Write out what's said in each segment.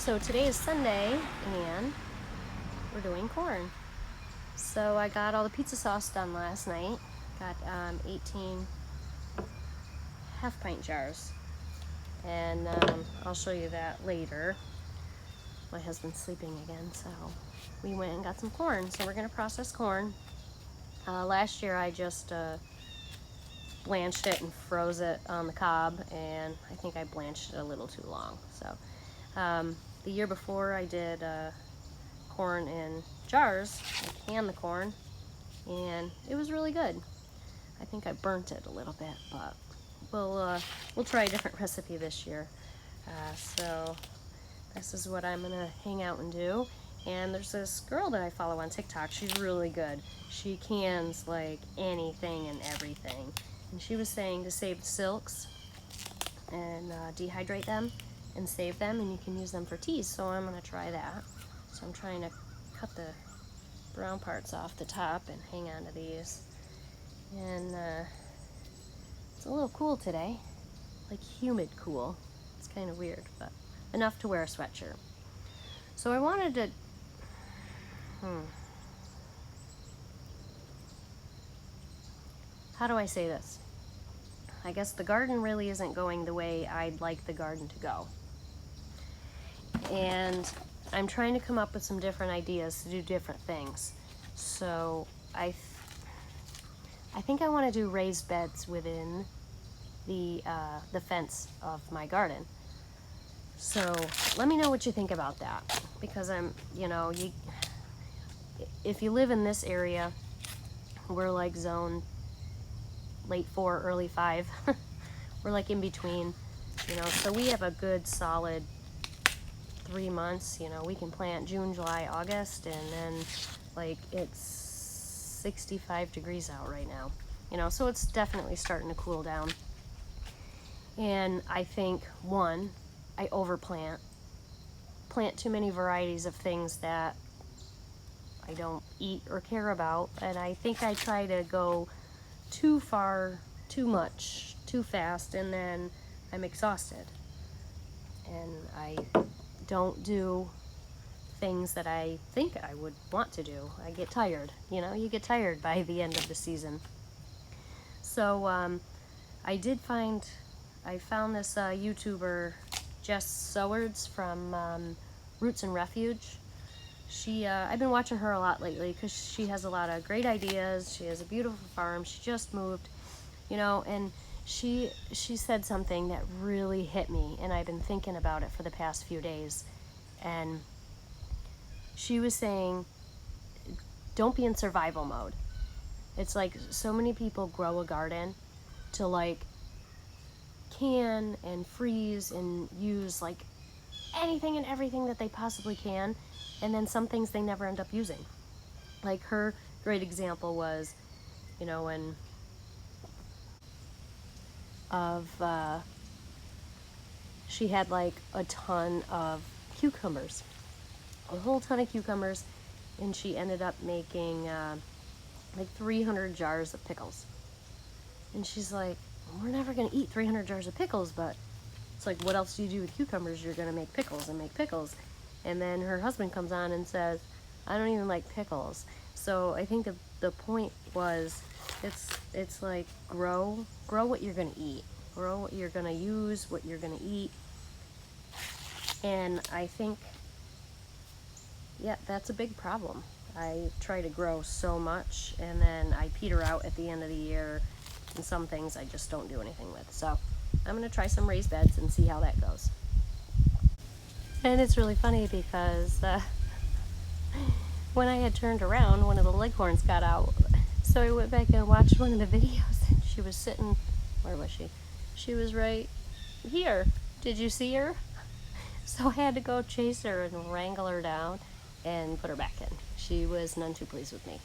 So today is Sunday and we're doing corn. So I got all the pizza sauce done last night. Got 18 half pint jars. And I'll show you that later. My husband's sleeping again, so we went and got some corn. So we're gonna process corn. Last year I just blanched it and froze it on the cob, and I think I blanched it a little too long. So the year before I did corn in jars. I canned the corn and it was really good. I think I burnt it a little bit, but we'll try a different recipe this year. So this is what I'm gonna hang out and do. And there's this girl that I follow on TikTok. She's really good. She cans like anything and everything. And she was saying to save the silks and dehydrate them and save them, and you can use them for teas. So I'm gonna try that. So I'm trying to cut the brown parts off the top and hang on to these. And it's a little cool today, like humid cool. It's kind of weird, but enough to wear a sweatshirt. So I wanted to, how do I say this? I guess the garden really isn't going the way I'd like the garden to go. And I'm trying to come up with some different ideas to do different things. So I think I want to do raised beds within the fence of my garden. So let me know what you think about that, because if you live in this area, we're like zone late 4, early 5. We're like in between, so we have a good solid 3 months. We can plant June, July, August, and then like it's 65 degrees out right now, so it's definitely starting to cool down. And I think, one, I overplant, plant too many varieties of things that I don't eat or care about, and I think I try to go too far, too much, too fast, and then I'm exhausted. And I don't do things that I think I would want to do. I get tired, you get tired by the end of the season. So I found this YouTuber, Jess Sowards from Roots and Refuge. I've been watching her a lot lately because she has a lot of great ideas. She has a beautiful farm. She just moved, and she said something that really hit me, and I've been thinking about it for the past few days. And she was saying, don't be in survival mode. It's like so many people grow a garden to like can and freeze and use like anything and everything that they possibly can, and then some things they never end up using. Like her great example was, she had like a ton of cucumbers, a whole ton of cucumbers, and she ended up making like 300 jars of pickles. And she's like, we're never gonna eat 300 jars of pickles, but it's like, what else do you do with cucumbers? You're gonna make pickles and make pickles. And then her husband comes on and says, I don't even like pickles. So I think the point was, it's like grow what you're gonna eat, grow what you're gonna use, what you're gonna eat. And I think, yeah, that's a big problem. I try to grow so much, and then I peter out at the end of the year, and some things I just don't do anything with. So I'm gonna try some raised beds and see how that goes. And it's really funny because when I had turned around, one of the leghorns got out. So I went back and watched one of the videos, and she was sitting, where was she? She was right here. Did you see her? So I had to go chase her and wrangle her down and put her back in. She was none too pleased with me.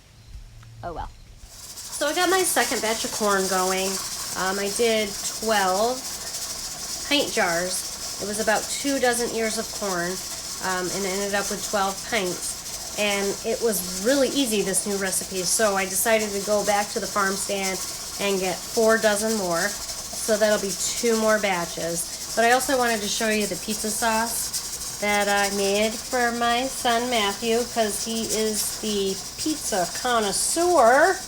Oh well. So I got my second batch of corn going. I did 12 pint jars. It was about 2 dozen ears of corn, and ended up with 12 pints. And it was really easy, this new recipe, so I decided to go back to the farm stand and get 4 dozen more. So that'll be 2 more batches. But I also wanted to show you the pizza sauce. that I made for my son Matthew, because he is the pizza connoisseur,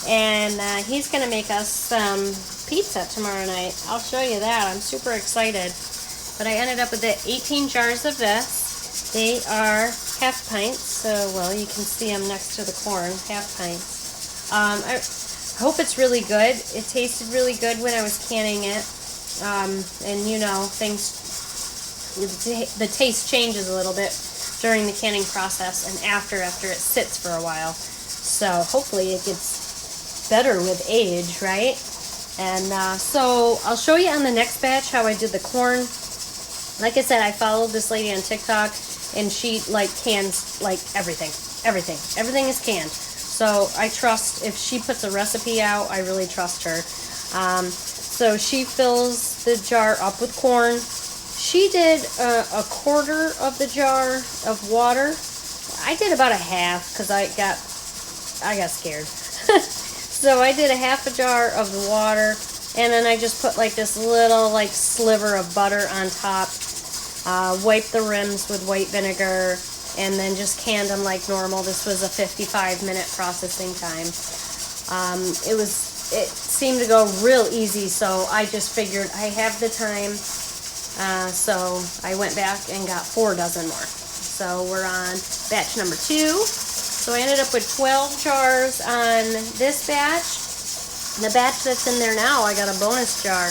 and he's going to make us some pizza tomorrow night. I'll show you that. I'm super excited. But I ended up with the 18 jars of this. They are half pints, so, well, you can see them next to the corn, half pints. I hope it's really good. It tasted really good when I was canning it. And you know, the taste changes a little bit during the canning process and after it sits for a while. So hopefully it gets better with age, right? And so I'll show you on the next batch how I did the corn. Like I said, I followed this lady on TikTok, and she cans everything. Everything is canned. So I trust, if she puts a recipe out, I really trust her. So she fills the jar up with corn. She did a quarter of the jar of water. I did about a half because I got scared. So I did a half a jar of the water, and then I just put this little sliver of butter on top. Wiped the rims with white vinegar, and then just canned them like normal. This was a 55-minute processing time. It seemed to go real easy, so I just figured I have the time. So I went back and got 4 dozen more. So we're on batch number 2. So I ended up with 12 jars on this batch. The batch that's in there now, I got a bonus jar.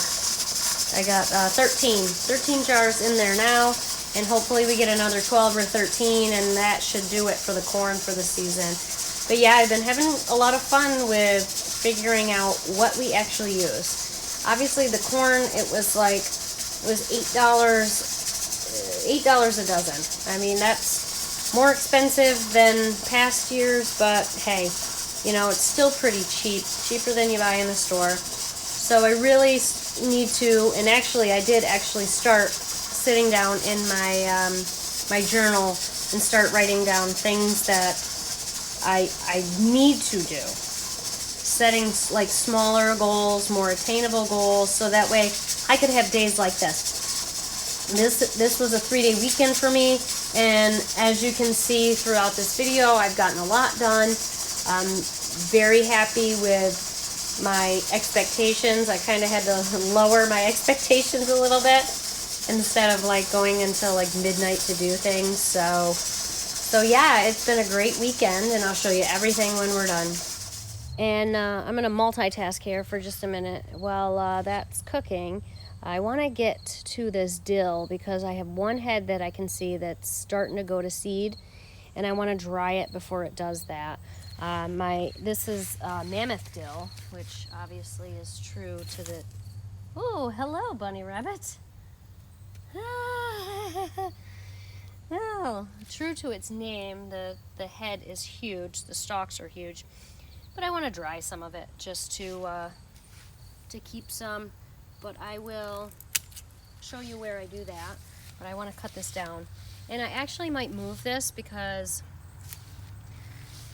I got 13 jars in there now, and hopefully we get another 12 or 13, and that should do it for the corn for the season. But yeah, I've been having a lot of fun with figuring out what we actually use. Obviously the corn, it was $8 a dozen. I mean, that's more expensive than past years, but hey, you know, it's still pretty cheap, cheaper than you buy in the store. So I really need to, and actually I did start sitting down in my my journal and start writing down things that I need to do. Setting smaller goals, more attainable goals, so that way I could have days like this. This was a 3-day weekend for me, and as you can see throughout this video, I've gotten a lot done. I'm very happy with my expectations. I kind of had to lower my expectations a little bit instead of going until midnight to do things. So yeah, it's been a great weekend, and I'll show you everything when we're done. And I'm going to multitask here for just a minute while that's cooking. I want to get to this dill because I have one head that I can see that's starting to go to seed, and I want to dry it before it does that. This is mammoth dill, which obviously is true to the... Oh, hello, bunny rabbit. Oh, true to its name, the head is huge, the stalks are huge, but I want to dry some of it just to keep some. But I will show you where I do that. But I want to cut this down, and I actually might move this because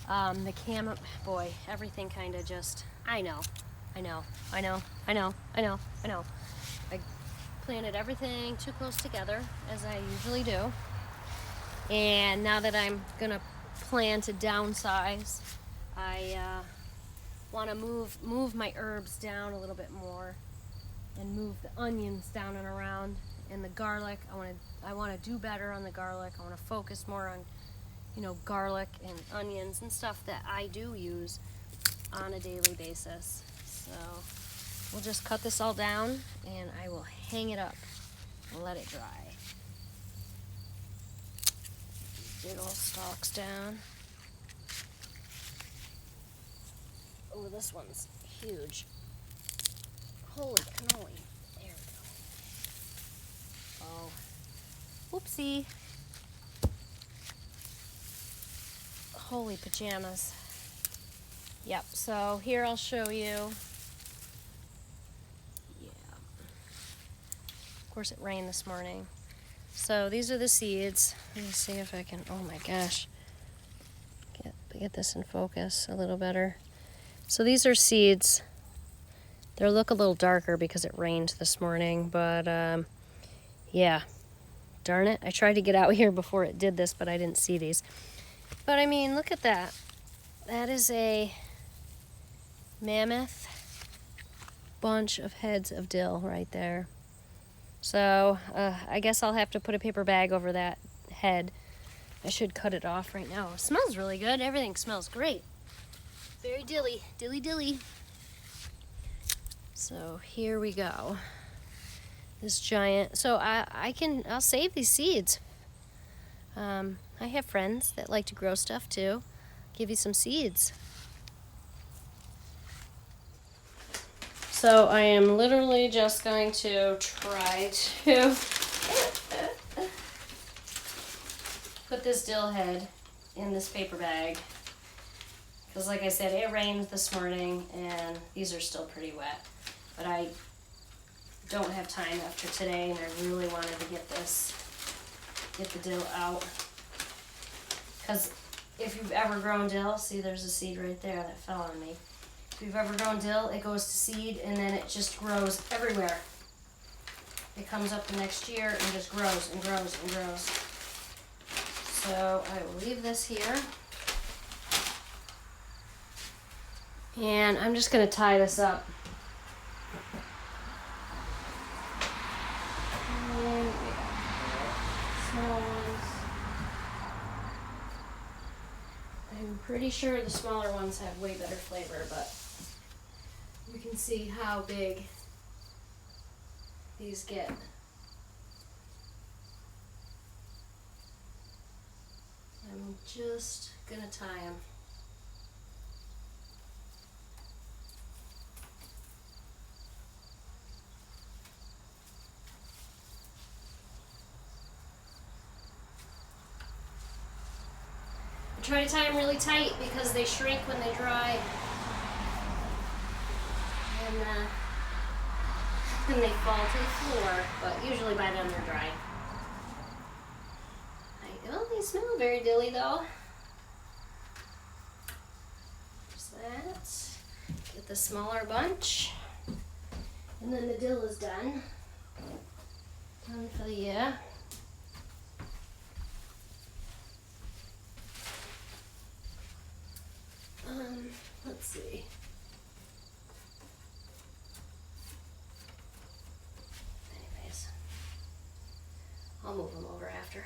the camera, boy, everything kind of just, I know. I planted everything too close together, as I usually do. And now that I'm gonna plan to downsize, I want to move my herbs down a little bit more, and move the onions down and around, and the garlic. I want to do better on the garlic. I want to focus more on, you know, garlic and onions and stuff that I do use on a daily basis. So we'll just cut this all down, and I will hang it up and let it dry. Big old stalks down. Oh, this one's huge. Holy cannoli. There we go. Oh, whoopsie. Holy pajamas. Yep, so here I'll show you. Yeah. Of course, it rained this morning. So these are the seeds. Let me see if I can, oh my gosh, get this in focus a little better. So these are seeds. They'll look a little darker because it rained this morning, but yeah, darn it. I tried to get out here before it did this, but I didn't see these. But I mean, look at that. That is a mammoth bunch of heads of dill right there. So I guess I'll have to put a paper bag over that head. I should cut it off right now. It smells really good. Everything smells great. Very dilly, dilly dilly. So here we go. This giant, so I'll save these seeds. I have friends that like to grow stuff too. Give you some seeds. So I am literally just going to try to put this dill head in this paper bag. Because like I said, it rained this morning and these are still pretty wet. But I don't have time after today, and I really wanted to get the dill out. Because if you've ever grown dill, see there's a seed right there that fell on me. If you've ever grown dill, it goes to seed and then it just grows everywhere. It comes up the next year and just grows and grows and grows. So I will leave this here. And I'm just going to tie this up. I'm pretty sure the smaller ones have way better flavor, but you can see how big these get. I'm just gonna tie them. I try to tie them really tight because they shrink when they dry. And they fall to the floor, but usually by then they're dry. Oh, they smell very dilly though. There's that. Get the smaller bunch. And then the dill is done. Done for the year. Let's see. Anyways, I'll move them over after.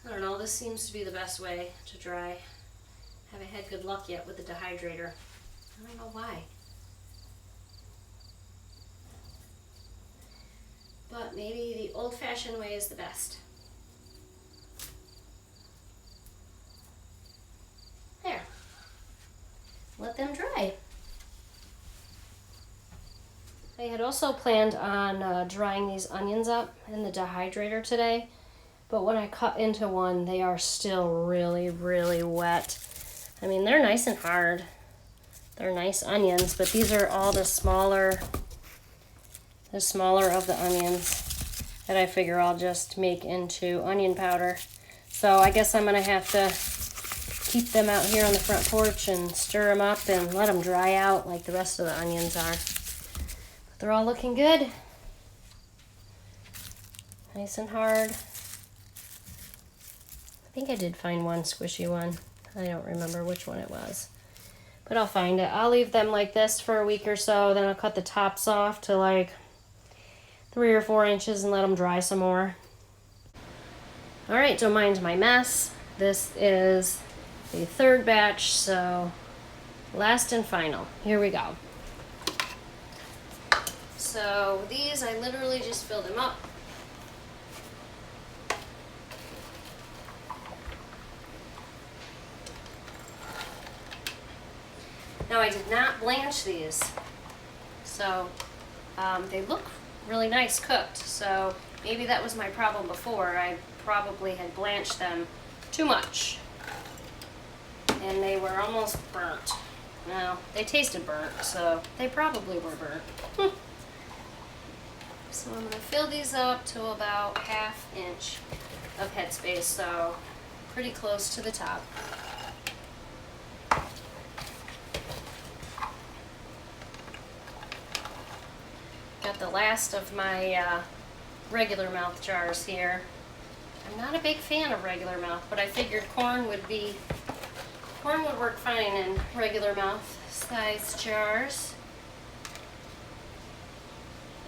I don't know, this seems to be the best way to dry. Haven't had good luck yet with the dehydrator. I don't know why. But maybe the old-fashioned way is the best. There. Let them dry. I had also planned on drying these onions up in the dehydrator today, but when I cut into one, they are still really, really wet. I mean, they're nice and hard. They're nice onions, but these are all the smaller of the onions that I figure I'll just make into onion powder. So I guess I'm gonna have to keep them out here on the front porch and stir them up and let them dry out like the rest of the onions are. But they're all looking good. Nice and hard. I think I did find one squishy one. I don't remember which one it was. But I'll find it. I'll leave them like this for a week or so, then I'll cut the tops off to like 3 or 4 inches and let them dry some more. Alright, don't mind my mess. This is the third batch, so last and final. Here we go. So these, I literally just filled them up. Now I did not blanch these, so they look really nice cooked. So maybe that was my problem before. I probably had blanched them too much, and they were almost burnt. Well, they tasted burnt, so they probably were burnt. So I'm going to fill these up to about 1/2 inch of headspace. So pretty close to the top. Got the last of my regular mouth jars here. I'm not a big fan of regular mouth, but I figured corn would work fine in regular mouth size jars.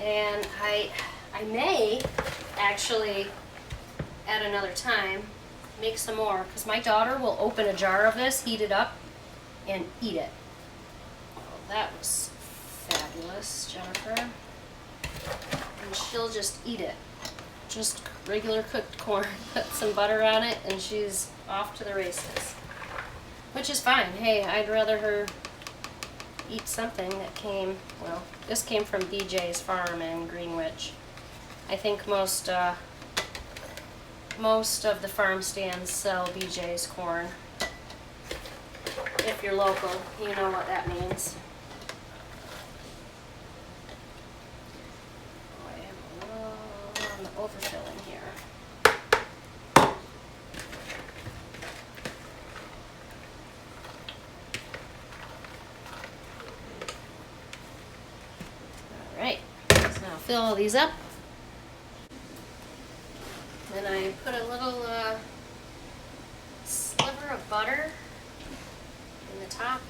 And I may actually at another time make some more, because my daughter will open a jar of this, heat it up, and eat it. Well, that was fabulous, Jennifer. And she'll just eat it. Just regular cooked corn, put some butter on it, and she's off to the races. Which is fine. Hey, I'd rather her eat something that came, well, this came from BJ's Farm in Greenwich. I think most of the farm stands sell BJ's corn. If you're local, you know what that means. Oh, I am a little on the overfilling here. Alright, so now fill all these up. Then I put a little sliver of butter in the top.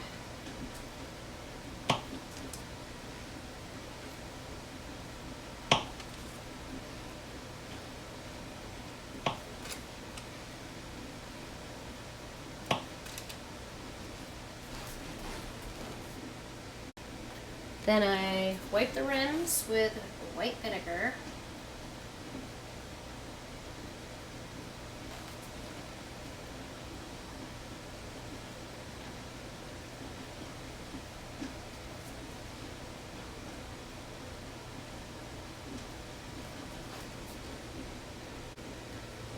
Then I wipe the rims with white vinegar.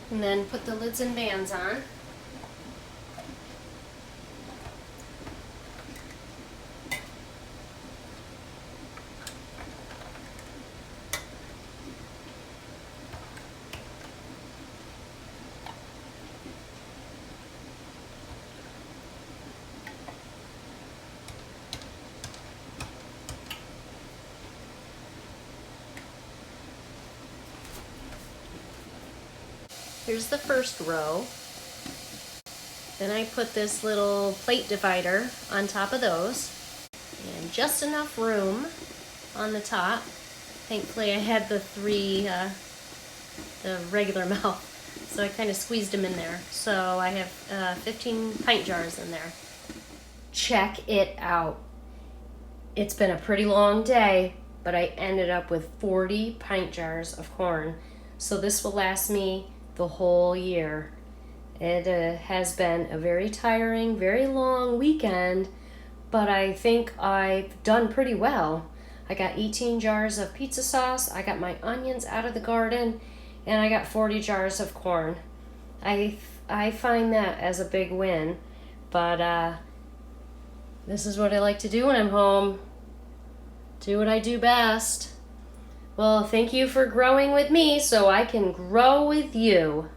And then put the lids and bands on. Here's the first row. Then I put this little plate divider on top of those, and just enough room on the top. Thankfully I had the regular mouth, so I kind of squeezed them in there. So I have 15 pint jars in there. Check it out. It's been a pretty long day, but I ended up with 40 pint jars of corn. So this will last me the whole year. It has been a very tiring, very long weekend, but I think I've done pretty well. I got 18 jars of pizza sauce, I got my onions out of the garden, and I got 40 jars of corn. I find that as a big win, but this is what I like to do when I'm home. Do what I do best. Well, thank you for growing with me so I can grow with you.